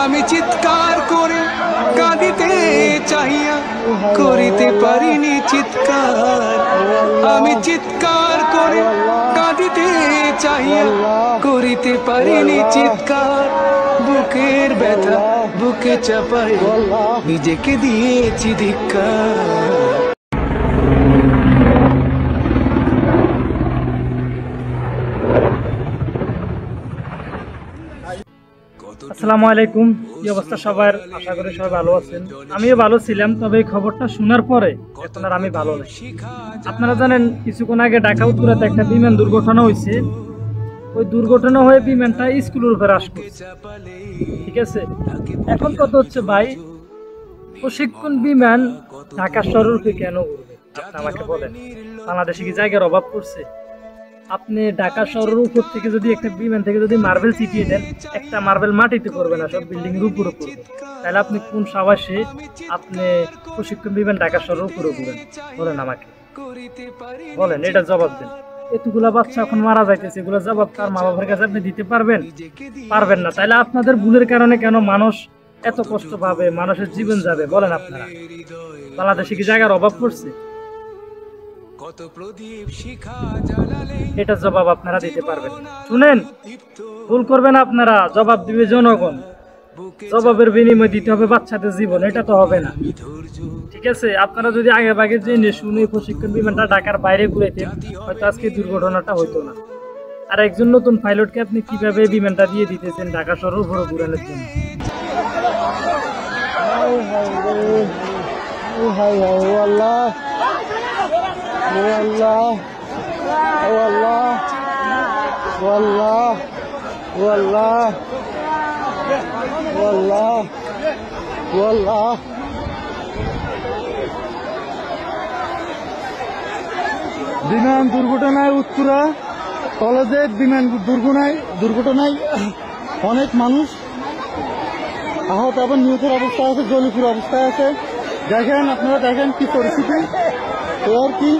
আমি চিৎকার করে কাঁদিতে চাহিয়া করিতে পারিনি চিৎকার। আমি চিৎকার করে কাঁদিতে চাহিয়া করিতে পারিনি চিৎকার। বুকের ব্যথা বুকে চাপাই নিজেকে দিয়েছি ধিক্কার। আসসালামু আলাইকুম, কি অবস্থা সবার? আশা করি সবাই ভালো আছেন। আমিও ভালো ছিলাম, তবে এই খবরটা শোনার পরে এখন আর আমি ভালো নেই। আপনারা জানেন কিছুক্ষণ আগে ঢাকা উত্তরাতে একটা বিমান দুর্ঘটনা হয়েছে। ওই দুর্ঘটনা হয়ে বিমানটা স্কুলের উপর আসছে, ঠিক আছে? এখন কত হচ্ছে ভাই, প্রশিক্ষণ বিমান ঢাকা শহরের উপরে কেন উড়বে? আপনি আমাকে বলেন, বাংলাদেশে কি জায়গার অভাব পড়ছে? আপনি ঢাকা শহরের উপর থেকে যদি একটা বিমান থেকে যদি মার্বেল ছিটিয়ে দেন, একটা মার্বেল মাটিতে পড়বে না, সব বিল্ডিং এর উপরে পড়বে। তাহলে আপনি কোন সাবাসে আপনি প্রশিক্ষণ বিমান ঢাকা শহরের উপরে উড়বেন? বলেন আমাকে, বলেন, এটা জবাব দেন। এতগুলা বাচ্চা এখন মারা যাইতেছে, এগুলো জবাব তার মা বাবার কাছে আপনি দিতে পারবেন? পারবেন না। তাহলে আপনাদের ভুলের কারণে কেন মানুষ এত কষ্ট পাবে, মানুষের জীবন যাবে? বলেন আপনারা, বাংলাদেশে কি জায়গার অভাব পড়ছে? এটা জবাব আপনারা দিতে পারবেন? শুনেন, ভুল করবেন আপনারা, জবাব দিবে জনগণ। জবাবের বিনিময় দিতে হবে বাচ্চাদের জীবন, এটা তো হবে না, ঠিক আছে? আপনারা যদি আগে ভাগে জেনে শুনে প্রশিক্ষণ বিমানটা ঢাকার বাইরে ঘুরাইতেন, হয়তো আজকে দুর্ঘটনাটা হইতো না। আর একজন নতুন পাইলটকে আপনি কিভাবে বিমানটা দিয়ে দিতেছেন ঢাকা শহর উপরে ঘুরানোর জন্য? বিমান দুর্ঘটনায় উত্তরা কলেজে বিমান দুর্ঘটনায় অনেক মানুষ আহত এবং নিহতের অবস্থায় আছে, জলিপুর অবস্থায় আছে। দেখেন, আপনারা দেখেন কি পরিস্থিতি, আর কি